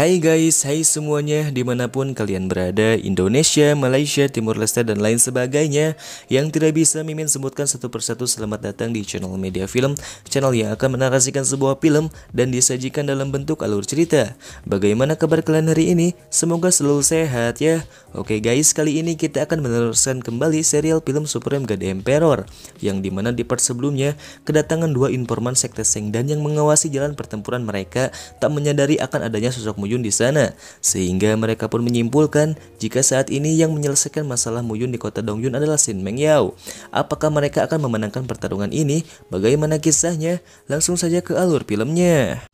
Hai guys, hai semuanya dimanapun kalian berada, Indonesia, Malaysia, Timur Leste, dan lain sebagainya. Yang tidak bisa Mimin sebutkan satu persatu, selamat datang di channel Media Film, channel yang akan menarasikan sebuah film dan disajikan dalam bentuk alur cerita. Bagaimana kabar kalian hari ini? Semoga selalu sehat ya. Oke guys, kali ini kita akan meneruskan kembali serial film Supreme God Emperor, yang dimana di part sebelumnya kedatangan dua informan sekte Sengdan yang mengawasi jalan pertempuran mereka tak menyadari akan adanya sosok Muyun di sana, sehingga mereka pun menyimpulkan jika saat ini yang menyelesaikan masalah Muyun di kota Dongyun adalah Shin Mengyao. Apakah mereka akan memenangkan pertarungan ini? Bagaimana kisahnya? Langsung saja ke alur filmnya.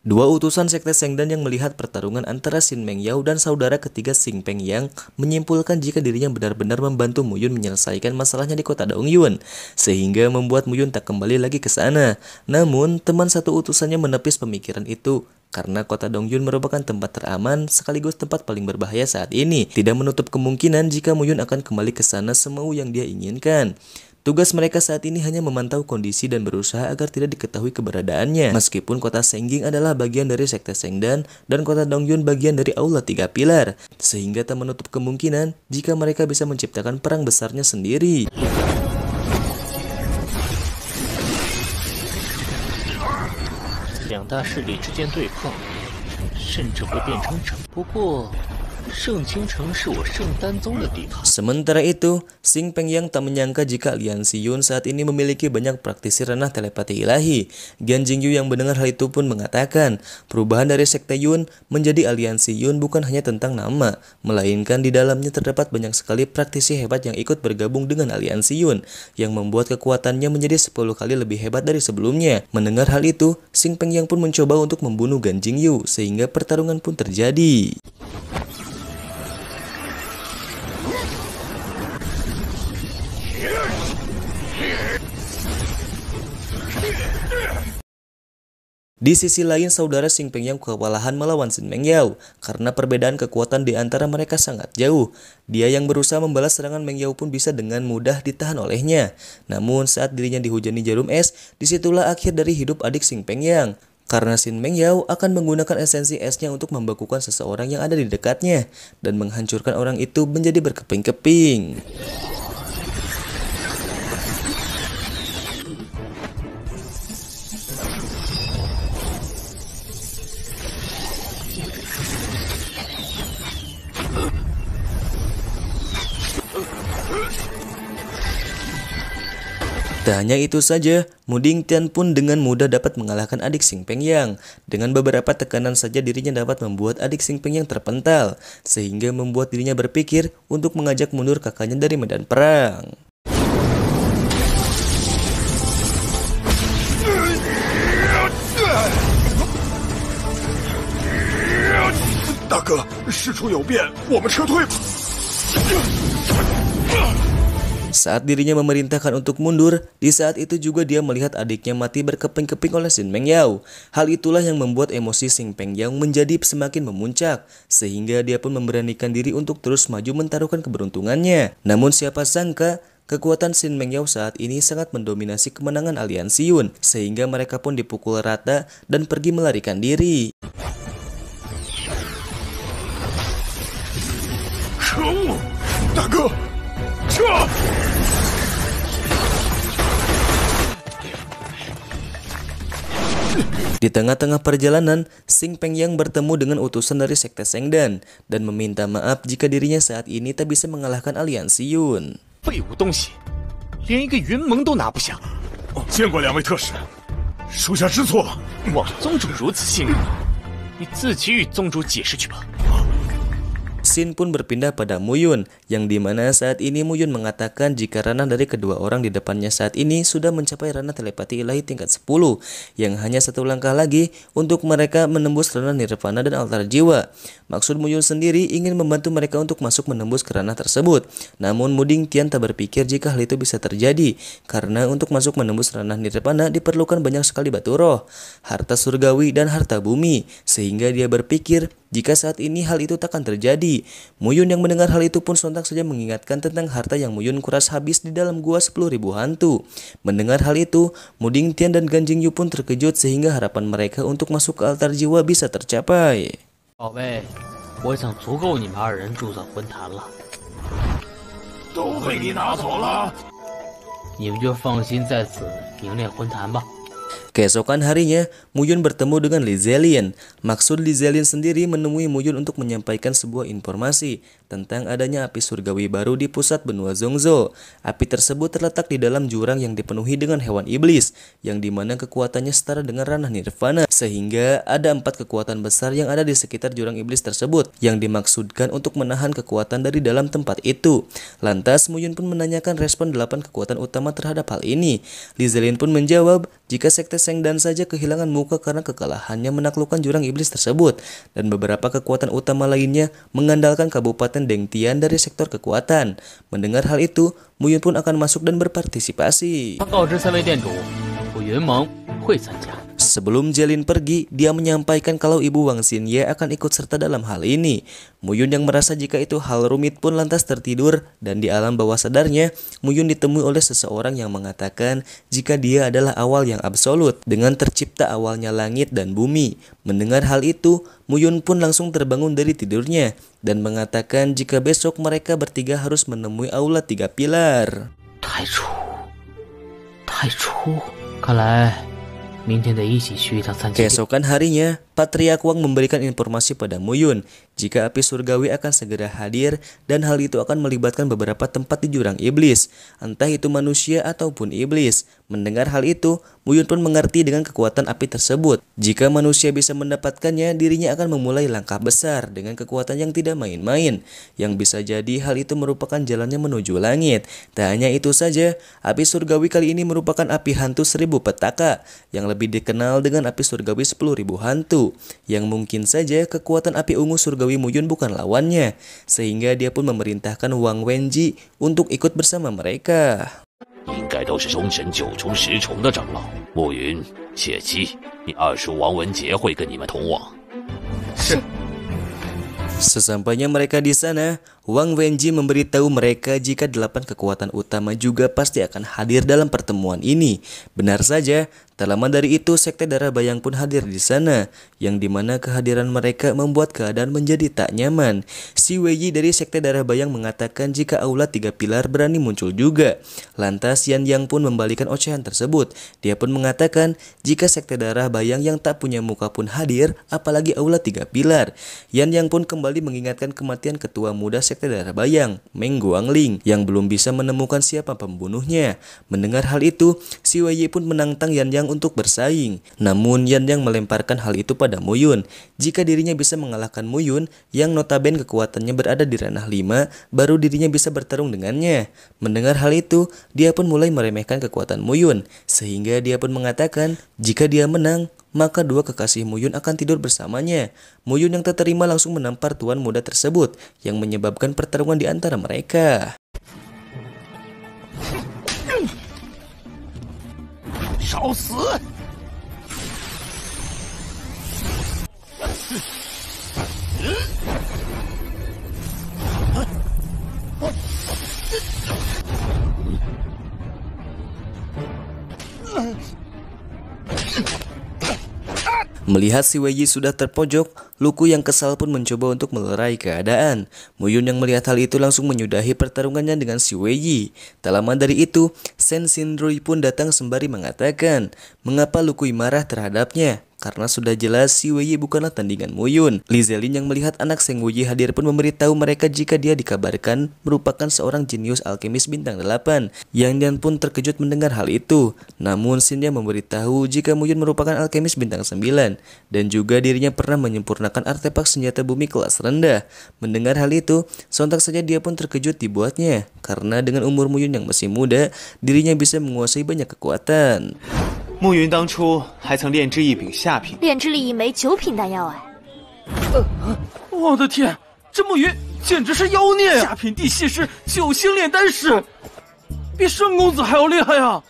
Dua utusan sekte Sengdan yang melihat pertarungan antara Shin Mengyao dan saudara ketiga Xing Peng Yang menyimpulkan jika dirinya benar-benar membantu Muyun menyelesaikan masalahnya di kota Dongyun, sehingga membuat Muyun tak kembali lagi ke sana. Namun, teman satu utusannya menepis pemikiran itu, karena kota Dongyun merupakan tempat teraman sekaligus tempat paling berbahaya saat ini. Tidak menutup kemungkinan jika Muyun akan kembali ke sana semau yang dia inginkan. Tugas mereka saat ini hanya memantau kondisi dan berusaha agar tidak diketahui keberadaannya. Meskipun kota Sengjing adalah bagian dari sekte Sengdan dan kota Dongyun bagian dari Aula Tiga Pilar, sehingga tak menutup kemungkinan jika mereka bisa menciptakan perang besarnya sendiri. Sementara itu, Xing Peng Yang tak menyangka jika aliansi Yun saat ini memiliki banyak praktisi ranah telepati ilahi. Gian Jingyu yang mendengar hal itu pun mengatakan, perubahan dari sekte Yun menjadi aliansi Yun bukan hanya tentang nama, melainkan di dalamnya terdapat banyak sekali praktisi hebat yang ikut bergabung dengan aliansi Yun, yang membuat kekuatannya menjadi 10 kali lebih hebat dari sebelumnya. Mendengar hal itu, Xing Peng Yang pun mencoba untuk membunuh Gan Jingyu, sehingga pertarungan pun terjadi. Di sisi lain, saudara Xing Peng Yang kewalahan melawan Shin Mengyao karena perbedaan kekuatan di antara mereka sangat jauh. Dia yang berusaha membalas serangan Mengyao pun bisa dengan mudah ditahan olehnya. Namun saat dirinya dihujani jarum es, disitulah akhir dari hidup adik Xing Peng Yang. Karena Shin Mengyao akan menggunakan esensi esnya untuk membakukan seseorang yang ada di dekatnya dan menghancurkan orang itu menjadi berkeping-keping. Tak hanya itu saja, Mu Dingtian pun dengan mudah dapat mengalahkan adik Xing Peng Yang. Dengan beberapa tekanan saja dirinya dapat membuat adik Xing Peng Yang terpental, sehingga membuat dirinya berpikir untuk mengajak mundur kakaknya dari medan perang. Saat dirinya memerintahkan untuk mundur, di saat itu juga dia melihat adiknya mati berkeping-keping oleh Shin Mengyao. Hal itulah yang membuat emosi Xing Peng Yang menjadi semakin memuncak, sehingga dia pun memberanikan diri untuk terus maju mentaruhkan keberuntungannya. Namun siapa sangka, kekuatan Shin Mengyao saat ini sangat mendominasi kemenangan aliansi Yun, sehingga mereka pun dipukul rata dan pergi melarikan diri. Di tengah-tengah perjalanan, Xing Peng Yang bertemu dengan utusan dari sekte Sengdan dan meminta maaf jika dirinya saat ini tak bisa mengalahkan aliansi Yun. Scene pun berpindah pada Muyun, yang dimana saat ini Muyun mengatakan jika ranah dari kedua orang di depannya saat ini sudah mencapai ranah telepati ilahi tingkat 10, yang hanya satu langkah lagi untuk mereka menembus ranah nirvana dan altar jiwa. Maksud Muyun sendiri ingin membantu mereka untuk masuk menembus ke ranah tersebut. Namun Muding Tian tak berpikir jika hal itu bisa terjadi, karena untuk masuk menembus ranah nirvana diperlukan banyak sekali batu roh, harta surgawi dan harta bumi, sehingga dia berpikir jika saat ini hal itu takkan terjadi. Muyun yang mendengar hal itu pun sontak saja mengingatkan tentang harta yang Muyun kuras habis di dalam gua 10.000 hantu. Mendengar hal itu, Muding Tian dan Gan Jinggyu pun terkejut sehingga harapan mereka untuk masuk ke altar jiwa bisa tercapai. 宝贝，我想足够你们2人铸造魂坛了。都被你拿走了。你们就放心在此凝练魂坛吧。 Keesokan harinya, Muyun bertemu dengan Li Zelian. Maksud Li Zelian sendiri menemui Muyun untuk menyampaikan sebuah informasi tentang adanya api surgawi baru di pusat benua Zhongzhou. Api tersebut terletak di dalam jurang yang dipenuhi dengan hewan iblis, yang dimana kekuatannya setara dengan ranah nirvana, sehingga ada 4 kekuatan besar yang ada di sekitar jurang iblis tersebut, yang dimaksudkan untuk menahan kekuatan dari dalam tempat itu. Lantas Muyun pun menanyakan respon 8 kekuatan utama terhadap hal ini. Li Zelian pun menjawab jika sekte Sengdan saja kehilangan muka karena kekalahannya menaklukkan jurang iblis tersebut, dan beberapa kekuatan utama lainnya mengandalkan Kabupaten Dengtian dari sektor kekuatan. Mendengar hal itu, Muyun pun akan masuk dan berpartisipasi. Sebelum Jelin pergi, dia menyampaikan kalau ibu Wang Xinye akan ikut serta dalam hal ini. Muyun yang merasa jika itu hal rumit pun lantas tertidur, dan di alam bawah sadarnya, Muyun ditemui oleh seseorang yang mengatakan jika dia adalah awal yang absolut, dengan tercipta awalnya langit dan bumi. Mendengar hal itu, Muyun pun langsung terbangun dari tidurnya, dan mengatakan jika besok mereka bertiga harus menemui aula 3 pilar. Taichu,看来 Keesokan harinya, Patriark Wang memberikan informasi pada Muyun jika api surgawi akan segera hadir dan hal itu akan melibatkan beberapa tempat di jurang iblis, entah itu manusia ataupun iblis. Mendengar hal itu, Muyun pun mengerti dengan kekuatan api tersebut. Jika manusia bisa mendapatkannya, dirinya akan memulai langkah besar dengan kekuatan yang tidak main-main, yang bisa jadi hal itu merupakan jalannya menuju langit. Tak hanya itu saja, api surgawi kali ini merupakan api hantu 1000 petaka, yang lebih dikenal dengan api surgawi 10.000 hantu, yang mungkin saja kekuatan api ungu surgawi Muyun bukan lawannya, sehingga dia pun memerintahkan Wang Wenji untuk ikut bersama mereka. 应该都是凶神9重10重的长老。暮云、谢七，你二叔王文杰会跟你们同往。是。 Sesampainya mereka di sana, Wang Wenji memberitahu mereka jika 8 kekuatan utama juga pasti akan hadir dalam pertemuan ini. Benar saja, tak lama dari itu Sekte Darah Bayang pun hadir di sana, yang dimana kehadiran mereka membuat keadaan menjadi tak nyaman. Si Weiyi dari Sekte Darah Bayang mengatakan jika aula 3 pilar berani muncul juga. Lantas Yan Yang pun membalikan ocehan tersebut. Dia pun mengatakan jika Sekte Darah Bayang yang tak punya muka pun hadir, apalagi aula 3 pilar. Yan Yang pun kembali mengingatkan kematian ketua muda Sekte Darah Bayang, Meng Guangling, yang belum bisa menemukan siapa pembunuhnya. Mendengar hal itu, si Weiyi pun menantang Yan Yang untuk bersaing. Namun Yan Yang melemparkan hal itu pada Muyun. Jika dirinya bisa mengalahkan Muyun, yang notabene kekuatannya berada di ranah 5, baru dirinya bisa bertarung dengannya. Mendengar hal itu, dia pun mulai meremehkan kekuatan Muyun, sehingga dia pun mengatakan jika dia menang, maka 2 kekasih Muyun akan tidur bersamanya. Muyun yang tak terima langsung menampar tuan muda tersebut, yang menyebabkan pertarungan di antara mereka. 找死！ Melihat si Weiyi sudah terpojok, Luku yang kesal pun mencoba untuk melerai keadaan. Muyun yang melihat hal itu langsung menyudahi pertarungannya dengan si Weiyi. Tak lama dari itu, Sen Shinrui pun datang sembari mengatakan, mengapa Luku marah terhadapnya? karena sudah jelas si Wei bukanlah tandingan Muyun. Li Zelin yang melihat anak Seng Wuyi hadir pun memberitahu mereka jika dia dikabarkan merupakan seorang jenius alkemis bintang 8. Yang Dian pun terkejut mendengar hal itu. Namun Xinye memberitahu jika Muyun merupakan alkemis bintang 9 dan juga dirinya pernah menyempurnakan artefak senjata bumi kelas rendah. Mendengar hal itu, sontak saja dia pun terkejut dibuatnya karena dengan umur Muyun yang masih muda, dirinya bisa menguasai banyak kekuatan. 暮云当初还曾炼制一柄下品，炼制了一枚9品丹药。我的天，这暮云简直是妖孽呀！下品地系师9星炼丹师，比圣公子还要厉害呀！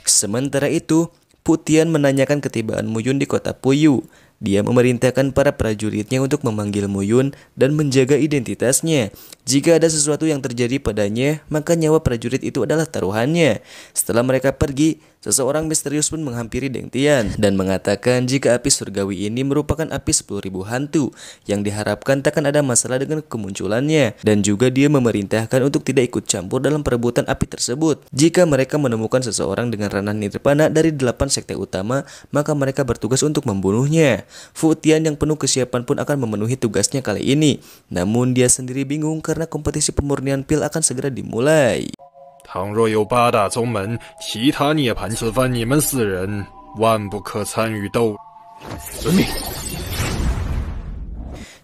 Sementara itu, Putian menanyakan ketibaan Muyun di kota Puyu. Dia memerintahkan para prajuritnya untuk memanggil Muyun dan menjaga identitasnya. Jika ada sesuatu yang terjadi padanya, maka nyawa prajurit itu adalah taruhannya. Setelah mereka pergi, seseorang misterius pun menghampiri Deng Tian dan mengatakan jika api surgawi ini merupakan api 10.000 hantu yang diharapkan takkan ada masalah dengan kemunculannya, dan juga dia memerintahkan untuk tidak ikut campur dalam perebutan api tersebut. Jika mereka menemukan seseorang dengan ranah nirvana dari 8 sekte utama, maka mereka bertugas untuk membunuhnya. Fu Tian yang penuh kesiapan pun akan memenuhi tugasnya kali ini. Namun dia sendiri bingung karena kompetisi pemurnian pil akan segera dimulai. 倘若有8大宗门，其他涅槃此番你们4人万不可参与斗。遵命。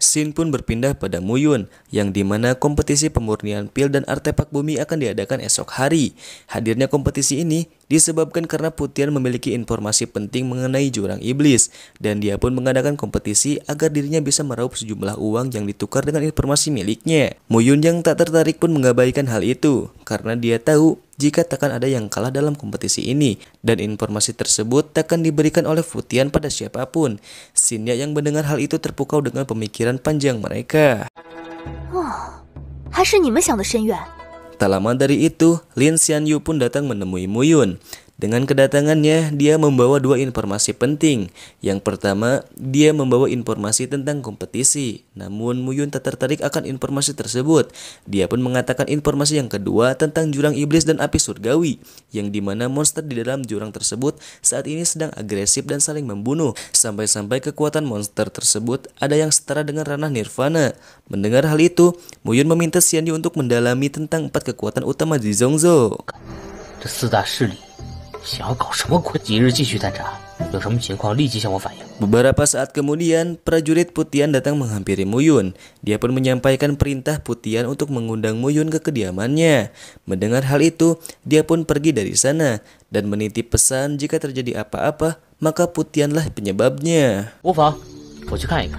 Xin pun berpindah pada Muyun, yang dimana kompetisi pemurnian pil dan artefak bumi akan diadakan esok hari. Hadirnya kompetisi ini disebabkan karena Putian memiliki informasi penting mengenai jurang iblis, dan dia pun mengadakan kompetisi agar dirinya bisa meraup sejumlah uang yang ditukar dengan informasi miliknya. Muyun yang tak tertarik pun mengabaikan hal itu, karena dia tahu jika takkan ada yang kalah dalam kompetisi ini, dan informasi tersebut takkan diberikan oleh Putian pada siapapun. Xinye yang mendengar hal itu terpukau dengan pemikiran panjang mereka. 还是你们想的深远。 Tak lama dari itu, Lin Xianyu pun datang menemui Muyun. Dengan kedatangannya, dia membawa 2 informasi penting. Yang pertama, dia membawa informasi tentang kompetisi. Namun Muyun tak tertarik akan informasi tersebut. Dia pun mengatakan informasi yang kedua tentang jurang iblis dan api surgawi, yang dimana monster di dalam jurang tersebut saat ini sedang agresif dan saling membunuh. Sampai-sampai kekuatan monster tersebut ada yang setara dengan ranah nirvana. Mendengar hal itu, Muyun meminta Xianyu untuk mendalami tentang 4 kekuatan utama di Zhongzhou. 这4大势力想要搞什么鬼？即日继续探查，有什么情况立即向我反映。 Beberapa saat kemudian, prajurit Putian datang menghampiri Muyun. Dia pun menyampaikan perintah Putian untuk mengundang Muyun ke kediamannya. Mendengar hal itu, dia pun pergi dari sana dan menitip pesan jika terjadi apa-apa, maka Putianlah penyebabnya. 无妨，我去看一看。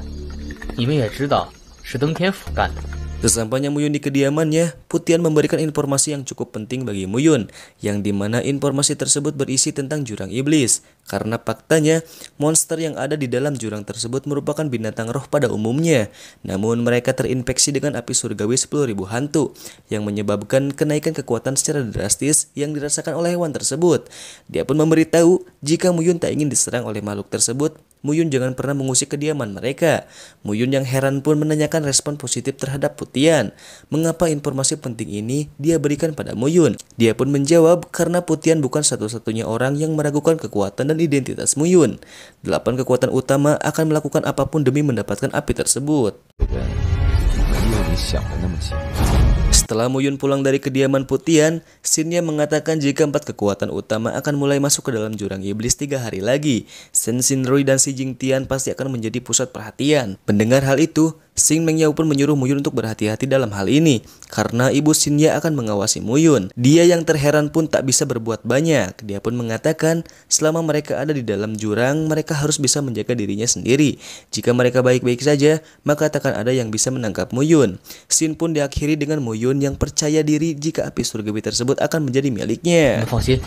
你们也知道是登天府干的。 Sesampainya Muyun di kediamannya, Putian memberikan informasi yang cukup penting bagi Muyun, yang dimana informasi tersebut berisi tentang jurang iblis. Karena faktanya, monster yang ada di dalam jurang tersebut merupakan binatang roh pada umumnya. Namun mereka terinfeksi dengan api surgawi 10.000 hantu, yang menyebabkan kenaikan kekuatan secara drastis yang dirasakan oleh hewan tersebut. Dia pun memberitahu jika Muyun tak ingin diserang oleh makhluk tersebut, Muyun jangan pernah mengusik kediaman mereka. Muyun yang heran pun menanyakan respon positif terhadap Putian. Mengapa informasi penting ini dia berikan pada Muyun? Dia pun menjawab karena Putian bukan satu-satunya orang yang meragukan kekuatan dan identitas Muyun. 8 kekuatan utama akan melakukan apapun demi mendapatkan api tersebut. Setelah Muyun pulang dari kediaman Putian, Xinye mengatakan jika 4 kekuatan utama akan mulai masuk ke dalam jurang iblis 3 hari lagi. Shen Xinrui dan Xi Jingtian pasti akan menjadi pusat perhatian. Mendengar hal itu, Xing Mengyao pun menyuruh Muyun untuk berhati-hati dalam hal ini, karena ibu Xinye akan mengawasi Muyun. Dia yang terheran pun tak bisa berbuat banyak. Dia pun mengatakan selama mereka ada di dalam jurang, mereka harus bisa menjaga dirinya sendiri. Jika mereka baik-baik saja, maka takkan ada yang bisa menangkap Muyun. Xin pun diakhiri dengan Muyun yang percaya diri jika api surgawi tersebut akan menjadi miliknya. 你们放心，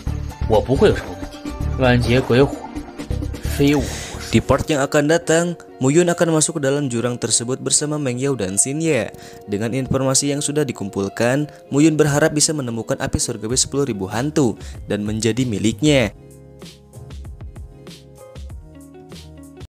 我不会有什么问题。万劫鬼火，非我。 Di part yang akan datang, Muyun akan masuk ke dalam jurang tersebut bersama Mengyao dan Xinye. Dengan informasi yang sudah dikumpulkan, Muyun berharap bisa menemukan api surgawi 10.000 hantu dan menjadi miliknya.